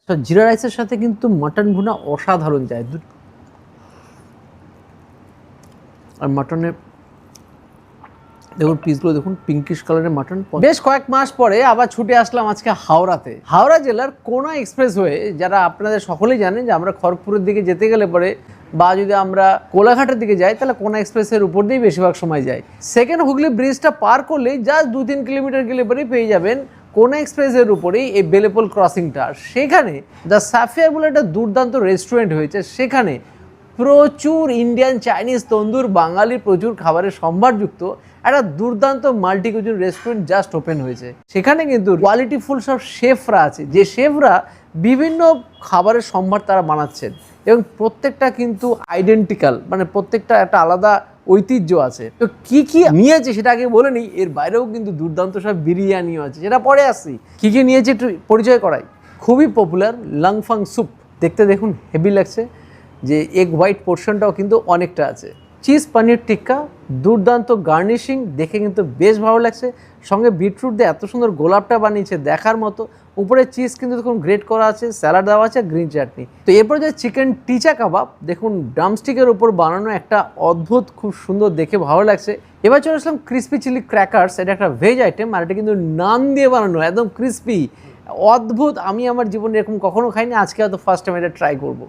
তো জিরা রাইসের সাথে কিন্তু মাটন ভুনা অসাধারণ যায়। আর মাটনের দেখুন পিসগুলো দেখুন, পিঙ্কিশ কালারের মাটন। বেশ কয়েক মাস পরে আবার ছুটে আসলাম আজকে হাওড়াতে। হাওড়া জেলার কোনা এক্সপ্রেসওয়ে, যারা আপনাদের সকলেই জানেন যে আমরা খড়গপুরের দিকে যেতে গেলে পরে বা যদি আমরা কোলাঘাটের দিকে যাই তাহলে কোনা এক্সপ্রেসের উপর দিয়েই বেশিরভাগ সময় যাই। সেকেন্ড হুগলি ব্রিজটা পার করলেই জাস্ট 2-3 কিলোমিটার গেলে পরেই পেয়ে যাবেন কোনা এক্সপ্রেসের উপরেই এই বেলেপোল ক্রসিংটা। সেখানে দ্য সাফিয়ার বলে একটা দুর্দান্ত রেস্টুরেন্ট হয়েছে। সেখানে প্রচুর ইন্ডিয়ান, চাইনিজ, তন্দুর, বাঙালি প্রচুর খাবারের সম্ভারযুক্ত একটা দুর্দান্ত multi cuisine restaurant just open হয়েছে। সেখানে কিন্তু কোয়ালিটিফুল সব শেফরা আছে, যে শেফরা বিভিন্ন খাবারের সম্ভার তারা বানাচ্ছেন এবং প্রত্যেকটা কিন্তু আইডেন্টিক্যাল, মানে প্রত্যেকটা একটা আলাদা ঐতিহ্য আছে। তো কি কি নিয়েছে সেটা আগে বলে নিই। এর বাইরেও কিন্তু দুর্দান্ত সব বিরিয়ানিও আছে, সেটা পরে আসছি। কি কি নিয়েছে একটু পরিচয় করাই। খুবই পপুলার লাংফাং স্যুপ, দেখতে দেখুন হেভি লাগছে। যে এগ হোয়াইট পোর্শনটাও কিন্তু অনেকটা আছে। চিজ পনির টিক্কা, দুর্দান্ত গার্নিশিং, দেখে কিন্তু বেশ ভালো লাগছে। সঙ্গে বিটরুট দিয়ে এত সুন্দর গোলাপটা বানিয়েছে দেখার মতো। উপরে চিজ কিন্তু দেখুন গ্রেট করা আছে, স্যালাড দেওয়া আছে, গ্রিন চাটনি। তো এরপর যে চিকেন টিচা কাবাব, দেখুন ড্রামস্টিকের উপর বানানো একটা অদ্ভুত, খুব সুন্দর, দেখে ভালো লাগছে। এবার চলে আসলাম ক্রিসপি চিলি ক্র্যাকার্স। এটা একটা ভেজ আইটেম আর এটা কিন্তু নান দিয়ে বানানো, একদম ক্রিসপি, অদ্ভুত। আমি আমার জীবনে এরকম কখনো খাইনি, আজকে হয়তো ফার্স্ট টাইম এটা ট্রাই করবো।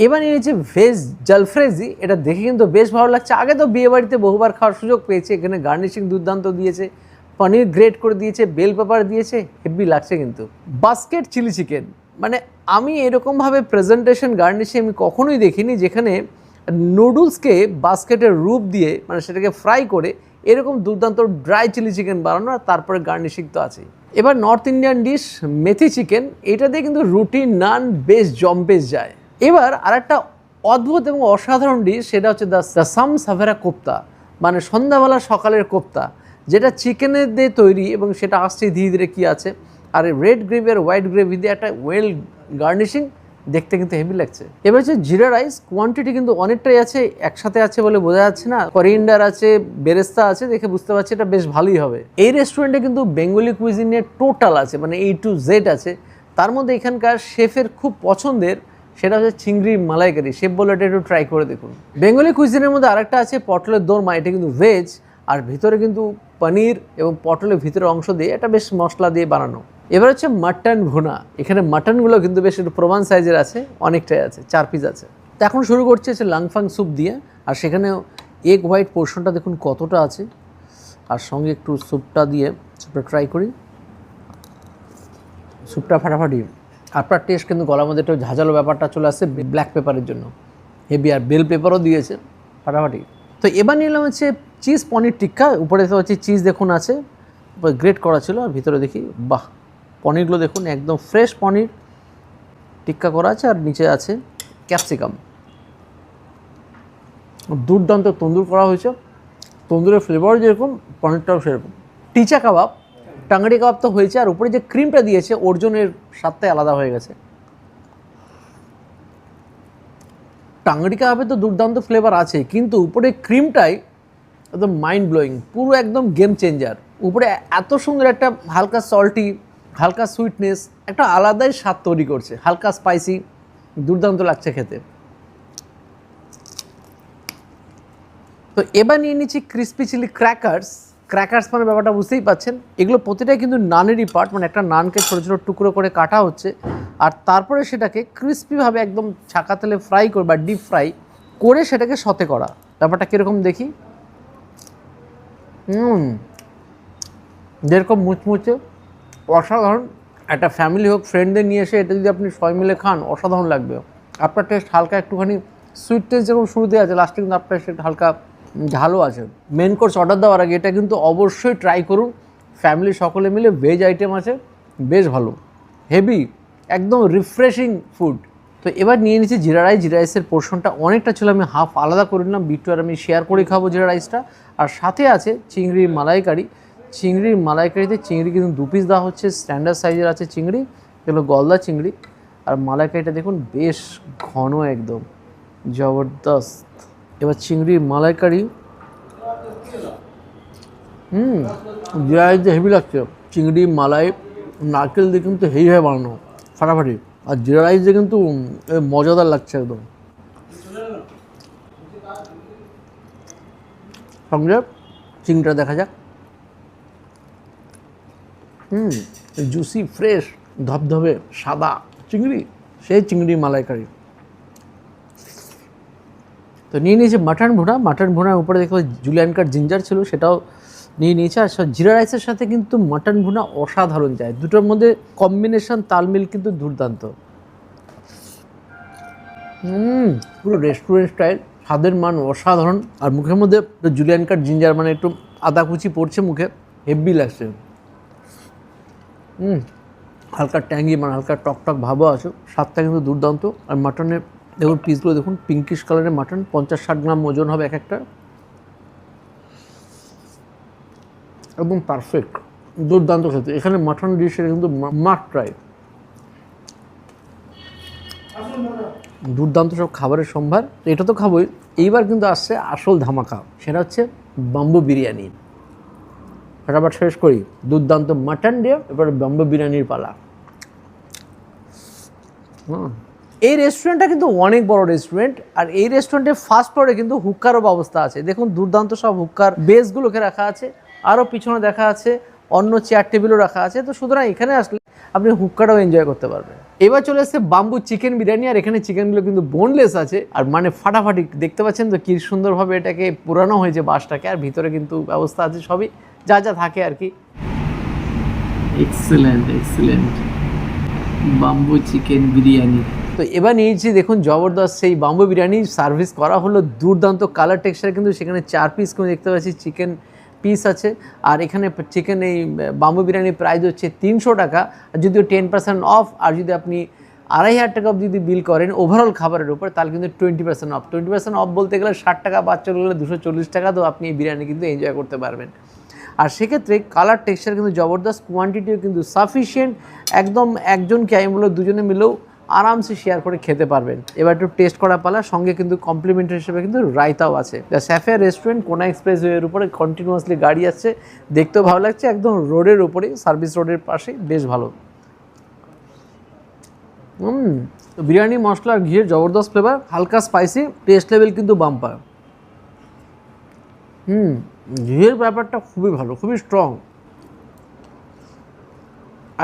এবার নিয়েছে ভেজ জলফ্রেজি, এটা দেখে কিন্তু বেশ ভালো লাগছে। আগে তো বিয়ে বাড়িতে বহুবার খাওয়ার সুযোগ পেয়েছি। এখানে গার্নিশিং দুর্দান্ত দিয়েছে, পনির গ্রেট করে দিয়েছে, বেল পেপার দিয়েছে, হেভি লাগছে কিন্তু। বাস্কেট চিলি চিকেন, মানে আমি এরকমভাবে প্রেজেন্টেশন গার্নিশিং আমি কখনোই দেখিনি, যেখানে নুডলসকে বাস্কেটের রূপ দিয়ে, মানে সেটাকে ফ্রাই করে এরকম দুর্দান্ত ড্রাই চিলি চিকেন বানানো, আর তারপরে গার্নিশিং তো আছেই। এবার নর্থ ইন্ডিয়ান ডিশ মেথি চিকেন, এটা দিয়ে কিন্তু রুটি, নান বেশ জম্পেশ যায়। এবার আরেকটা অদ্ভুত এবং অসাধারণ ডিশ, সেটা হচ্ছে দ্য সাম সাভেরা কোপ্তা, মানে সন্ধ্যাবেলা সকালের কোপ্তা, যেটা চিকেনের দিয়ে তৈরি এবং সেটা আসছে ধীরে ধীরে কী আছে। আর রেড গ্রেভি আর হোয়াইট গ্রেভি দিয়ে একটা ওয়েল গার্নিশিং, দেখতে কিন্তু হেভি লাগছে। এবার হচ্ছে জিরা রাইস, কোয়ান্টিটি কিন্তু অনেকটাই আছে, একসাথে আছে বলে বোঝা যাচ্ছে না। করিয়েন্ডার আছে, বেরেস্তা আছে, দেখে বুঝতে পারছি এটা বেশ ভালোই হবে। এই রেস্টুরেন্টে কিন্তু বেঙ্গলি কুইজিনের টোটাল আছে, মানে A to Z আছে। তার মধ্যে এখানকার শেফের খুব পছন্দের সেটা হচ্ছে চিংড়ি মালাইকারি। শেফ বলে এটা একটু ট্রাই করে দেখুন। বেঙ্গলি কুইজিনের মধ্যে আরেকটা আছে পটলের দোরমা, এটা কিন্তু ভেজ, আর ভিতরে কিন্তু পনির এবং পটলের ভিতরের অংশ দিয়ে এটা বেশ মশলা দিয়ে বানানো। এবার হচ্ছে মাটন ভুনা। এখানে মাটনগুলো কিন্তু বেশ একটু প্রমাণ সাইজের আছে, অনেকটাই আছে, 4 পিস আছে। তো এখন শুরু করছে হচ্ছে লাংফাং স্যুপ দিয়ে, আর সেখানে এগ হোয়াইট পোর্শনটা দেখুন কতটা আছে, আর সঙ্গে একটু স্যুপটা দিয়ে স্যুপটা ট্রাই করি। স্যুপটা ফাটাফাটি। আপনার টেস্ট কিন্তু গলার মধ্যে একটু ঝাঁঝালো ব্যাপারটা চলে আসছে ব্ল্যাক পেপারের জন্য, হেভি, আর বেল পেপারও দিয়েছে, ফাটাফাটি। তো এবার নিলাম হচ্ছে চিজ পনির টিক্কা। উপরে তো হচ্ছে চিজ দেখুন আছে, গ্রেট করা ছিল, আর ভিতরে দেখি বাহ, পনিরগুলো দেখুন একদম ফ্রেশ পনির টিক্কা করা আছে, আর নিচে আছে ক্যাপসিকাম। দুর্দান্ত তন্দুর করা হয়েছে, তন্দুরের ফ্লেভার যেরকম পনিরটাও সেরকম। টিচা কাবাব, টাঙ্গারি কাবাব তো হয়েছে, আর উপরে যে ক্রিমটা দিয়েছে অর্জুনের স্বাদটাই আলাদা হয়ে গেছে। টাঙ্গারি কাবাবে তো দুর্দান্ত ফ্লেভার আছে, কিন্তু উপরে ক্রিমটাই একদম মাইন্ড ব্লোয়িং, পুরো একদম গেম চেঞ্জার। উপরে এত সুন্দর একটা হালকা সল্টি, হালকা সুইটনেস, একটা আলাদাই স্বাদ তৈরি করছে, হালকা স্পাইসি, দুর্দান্ত লাগছে খেতে। তো এবার নিয়ে নিচ্ছি ক্রিসপি চিলি ক্র্যাকার্স। ক্র্যাকার্স মানে ব্যাপারটা বুঝতেই পাচ্ছেন, এগুলো প্রতিটাই কিন্তু নানেরই পার্ট, মানে একটা নানকে ছোটো ছোটো টুকরো করে কাটা হচ্ছে, আর তারপরে সেটাকে ক্রিসপিভাবে একদম ছাকা তেলে ফ্রাই করে বা ডিপ ফ্রাই করে সেটাকে সতে করা। ব্যাপারটা কীরকম দেখি। যেরকম মুচমুচে, অসাধারণ। একটা ফ্যামিলি হোক, ফ্রেন্ডদের নিয়ে এসে এটা যদি আপনি সবাই মিলে খান, অসাধারণ লাগবে। আপনার টেস্ট হালকা একটুখানি সুইট টেস্ট যেরকম শুরুতে আছে, লাস্টে কিন্তু আপনার সেটা হালকা ঝালও আছে। মেন কোর্স অর্ডার দেওয়ার আগে এটা কিন্তু অবশ্যই ট্রাই করুন। ফ্যামিলি সকলে মিলে, ভেজ আইটেম আছে, বেশ ভালো, হেভি, একদম রিফ্রেশিং ফুড। তো এবার নিয়ে নিচ্ছি জিরা রাইস। জিরা রাইসের পোর্শনটা অনেকটা ছিল, আমি হাফ আলাদা করে নিলাম, বিট্টু আর আমি শেয়ার করে খাবো জিরা রাইসটা। আর সাথে আছে চিংড়ির মালাইকারি। চিংড়ির মালাইকারিতে চিংড়ি কিন্তু 2 পিস দেওয়া হচ্ছে, স্ট্যান্ডার্ড সাইজের আছে চিংড়ি, এগুলো গলদা চিংড়ি। আর মালাইকারিটা দেখুন বেশ ঘন, একদম জবরদস্ত। এবার চিংড়ির মালাইকারি, জিরা রাইস হেভি লাগছে। চিংড়ি মালাই নারকেল দিয়ে কিন্তু হেভি বানানো, ফাটাফাটি। আর জিরা রাইসে কিন্তু মজাদার লাগছে একদম। সঙ্গে চিংড়িটা দেখা যাক। জুসি ফ্রেশ ধবধবে সাদা চিংড়ি, সেই চিংড়ি মালাইকারি। তো নিয়ে নিয়েছে মাটন ভুনা। মাটন ভুনার উপরে দেখো জুলিয়ান কাট জিঞ্জার ছিল, সেটাও নিয়ে নিয়েছে। আর জিরা রাইসের সাথে কিন্তু মাটন ভুনা অসাধারণ যায়, দুটোর মধ্যে কম্বিনেশন তালমিল কিন্তু দুর্দান্ত। পুরো রেস্টুরেন্ট স্টাইল, স্বাদের মান অসাধারণ। আর মুখের মধ্যে জুলিয়ান কাট জিঞ্জার মানে একটু আদা কুচি পড়ছে মুখে, হেভি লাগছে। হালকা ট্যাঙ্গি মানে হালকা টকটক ভাবও আছে, স্বাদটা কিন্তু দুর্দান্ত। আর মাটনের দেখুন পিসগুলো দেখুন, পিঙ্কিশ কালারের মাটন, 50-60 গ্রাম ওজন হবে এক একটা, একদম পারফেক্ট, দুর্দান্ত খেতে। এখানে মাটন ডিশের কিন্তু মাস্ট ট্রাই। দুর্দান্ত সব খাবারের সম্ভার, এটা তো খাবোই। এইবার কিন্তু আসছে আসল ধামাকা, সেটা হচ্ছে বাম্বু বিরিয়ানি। ফটাফট শেষ করি। দুর্দান্ত মাটন দিয়ে এবার বাম্বু বিরিয়ানির পালা। এই রেস্টুরেন্টটা কিন্তু অনেক বড় রেস্টুরেন্ট, আর এই রেস্টুরেন্টের ফার্স্ট ফ্লোরে কিন্তু হুক্কারও ব্যবস্থা আছে। দেখুন দুর্দান্ত সব হুক্কার বেসগুলোকে রাখা আছে, আরও পিছনে দেখা আছে অন্য চেয়ার টেবিলও রাখা আছে। তো সুতরাং এখানে আসলে আপনি হুক্কাটাও এনজয় করতে পারবেন। এবার চলে এসছে বাম্বু চিকেন বিরিয়ানি, আর এখানে চিকেনগুলো কিন্তু বোনলেস আছে, আর মানে ফাটাফাটি দেখতে পাচ্ছেন তো কি সুন্দরভাবে এটাকে পুরানো হয়েছে বাসটাকে। আর ভিতরে কিন্তু ব্যবস্থা আছে সবই যা যা থাকে আর কি। Excellent excellent bamboo chicken biryani. তো এবার নিয়েছি দেখুন জবরদস্ত সেই বাম্বু বিরিয়ানি, সার্ভিস করা হলো দুর্দান্ত কালার টেক্সচার, কিন্তু সেখানে 4 পিস করে দেখতে পাচ্ছি চিকেন পিস আছে। আর এখানে চিকেন এই বাম্বু বিরিয়ানির প্রাইস হচ্ছে 300 টাকা, আর যদিও 10% অফ। আর যদি আপনি 2500 টাকা যদি বিল করেন ওভারঅল খাবারের উপর, তাহলে কিন্তু 20% অফ। 20% অফ বলতে গেলে 60 টাকা, বাচ্চা গেলে 240 টাকা, তো আপনি এই বিরিয়ানি কিন্তু এনজয় করতে পারবেন। আর সেক্ষেত্রে কালার টেক্সচার কিন্তু জবরদস্ত, কোয়ান্টিটিও কিন্তু সাফিসিয়েন্ট, একদম একজনকে আমি বলবো দুজনে মিলেও আরামসে শেয়ার করে খেতে পারবেন। এবার একটু টেস্ট করা পালা, সঙ্গে কিন্তু কমপ্লিমেন্টারি হিসেবে কিন্তু রায়তাও আছে। দ্য স্যাফিয়ার রেস্টুরেন্ট কোনা এক্সপ্রেসওয়ের উপরে কন্টিনিউয়াসলি গাড়ি আসছে, দেখতেও ভালো লাগছে, একদম রোডের উপরে, সার্ভিস রোডের পাশে, বেশ ভালো। বিরিয়ানি মশলা আর ঘিয়ের জবরদস্ত ফ্লেভার, হালকা স্পাইসি, টেস্ট লেভেল কিন্তু বাম্পার। ঘিয়ের ব্যাপারটা খুবই ভালো, খুবই স্ট্রং,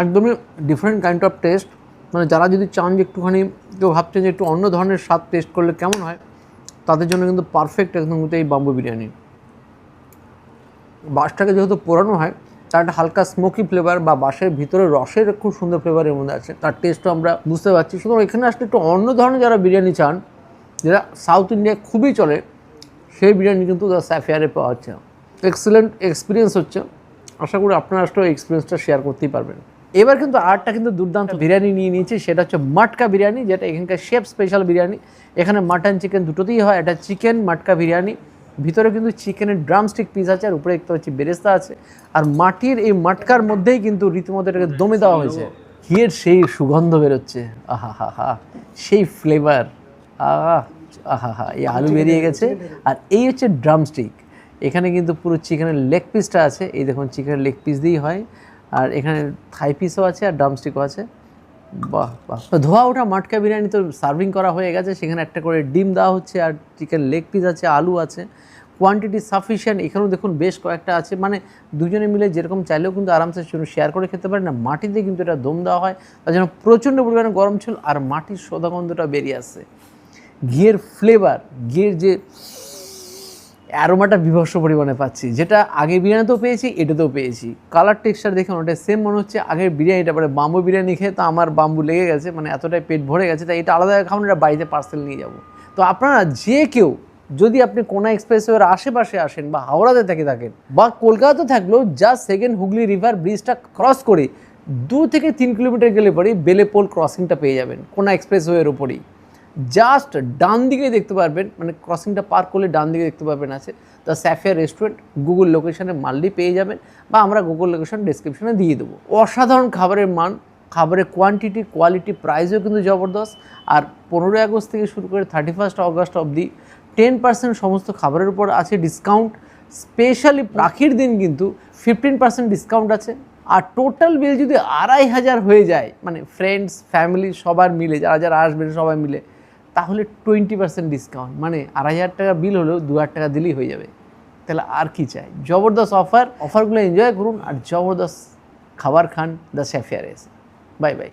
একদমই ডিফারেন্ট কাইন্ড অফ টেস্ট। মানে যারা যদি চান যে একটুখানি কেউ ভাবছেন যে একটু অন্য ধরনের স্বাদ টেস্ট করলে কেমন হয়, তাদের জন্য কিন্তু পারফেক্ট একদম কিন্তু এই বাম্বু বিরিয়ানি। বাঁশটাকে যেহেতু পোড়ানো হয়, তার একটা হালকা স্মোকি ফ্লেভার বা বাঁশের ভিতরে রসের খুব সুন্দর ফ্লেভারের মধ্যে আছে, তার টেস্টও আমরা বুঝতে পারছি। সুতরাং এখানে আসলে একটু অন্য ধরনের যারা বিরিয়ানি চান, যেটা সাউথ ইন্ডিয়ায় খুবই চলে, সেই বিরিয়ানি কিন্তু দ্য স্যাফিয়ারে পাওয়া যাচ্ছে। এক্সেলেন্ট এক্সপিরিয়েন্স হচ্ছে, আশা করি আপনারা আসলে এক্সপিরিয়েন্সটা শেয়ার করতেই পারবেন। এবার কিন্তু আরেকটা কিন্তু দুর্দান্ত বিরিয়ানি নিয়ে নিয়েছি, সেটা হচ্ছে মাটকা বিরিয়ানি, যেটা এখানকার শেফ স্পেশাল বিরিয়ানি। এখানে মাটন চিকেন দুটোতেই হয়। এটা চিকেন মাটকা বিরিয়ানি, ভিতরে কিন্তু চিকেনের ড্রামস্টিক পিস আছে, আর উপরে দেখতে পাচ্ছি বেরেস্তা আছে। আর মাটির এই মাটকার মধ্যেই কিন্তু রীতিমতো এটাকে দমে দেওয়া হয়েছে। ঘিয়ের সেই সুগন্ধ বেরোচ্ছে, আহা হা হা, সেই ফ্লেভার, আহা হা, এই আলু বেরিয়ে গেছে। আর এই হচ্ছে ড্রামস্টিক, এখানে কিন্তু পুরো চিকেনের লেগ পিসটা আছে, এই দেখুন চিকেনের লেগ পিস দিয়েই হয়। আর এখানে থাই পিসও আছে আর ড্রামস্টিকও আছে। বাহ বাহ, ধোয়া ওঠা মাটকা বিরিয়ানি তো সার্ভিং করা হয়ে গেছে, সেখানে একটা করে ডিম দেওয়া হচ্ছে, আর চিকেন লেগ পিস আছে, আলু আছে, কোয়ান্টিটি সাফিসিয়েন্ট। এখানেও দেখুন বেশ কয়েকটা আছে, মানে দুজনে মিলে যেরকম চাইলেও কিন্তু আরামসে শেয়ার করে খেতে পারে। না মাটিতে কিন্তু এটা দম দেওয়া হয়, তার জন্য প্রচণ্ড পরিমাণে গরম ছিল, আর মাটির সোদাগন্ধটা বেরিয়ে আসছে। ঘিয়ের ফ্লেভার, ঘিয়ের যে অ্যারোমাটা বিভৎস পরিমাণে পাচ্ছি, যেটা আগের বিরিয়ানিতেও পেয়েছি, এটাতেও পেয়েছি। কালার টেক্সচার দেখে ওটা সেম মনে হচ্ছে আগের বিরিয়ানিটা, পরে বাম্বু বিরিয়ানি খেয়ে তো আমার বাম্বু লেগে গেছে, মানে এতটাই পেট ভরে গেছে, তাই এটা আলাদা খাবেন, এটা বাড়িতে পার্সেল নিয়ে যাব। তো আপনারা যে কেউ যদি আপনি কোনা এক্সপ্রেসওয়ের আশেপাশে আসেন, বা হাওড়াতে থাকেন, বা কলকাতাতে থাকলেও জাস্ট সেকেন্ড হুগলি রিভার ব্রিজটা ক্রস করে 2 থেকে 3 কিলোমিটার গেলে পরেই বেলেপোল ক্রসিংটা পেয়ে যাবেন, কোনা এক্সপ্রেসওয়ের ওপরেই। জাস্ট ডান দিকে দেখতে পারবেন, মানে ক্রসিংটা পার করলে ডান দিকে দেখতে পারবেন আছে দ্য স্যাফিয়ার রেস্টুরেন্ট। গুগল লোকেশনে মারলেই পেয়ে যাবেন, বা আমরা গুগল লোকেশন ডিসক্রিপশনে দিয়ে দেবো। অসাধারণ খাবারের মান, খাবারের কোয়ান্টিটি, কোয়ালিটি, প্রাইসও কিন্তু জবরদস্ত। আর 15 আগস্ট থেকে শুরু করে 31 অগস্ট অবধি 10% সমস্ত খাবারের উপর আছে ডিসকাউন্ট। স্পেশালি রাখির দিন কিন্তু 15% ডিসকাউন্ট আছে। আর টোটাল বিল যদি 2,500 হয়ে যায়, মানে ফ্রেন্ডস ফ্যামিলি সবার মিলে যারা যারা আসবেন সবাই মিলে, তাহলে 20% ডিসকাউন্ট, মানে 2,500 টাকা বিল হলেও 2,000 টাকা দিলেই হয়ে যাবে। তাহলে আর কি চাই? জবরদস্ত অফারগুলো এনজয় করুন আর জবরদস্ত খাবার খান দ্য শেফিয়ারে। Bye by.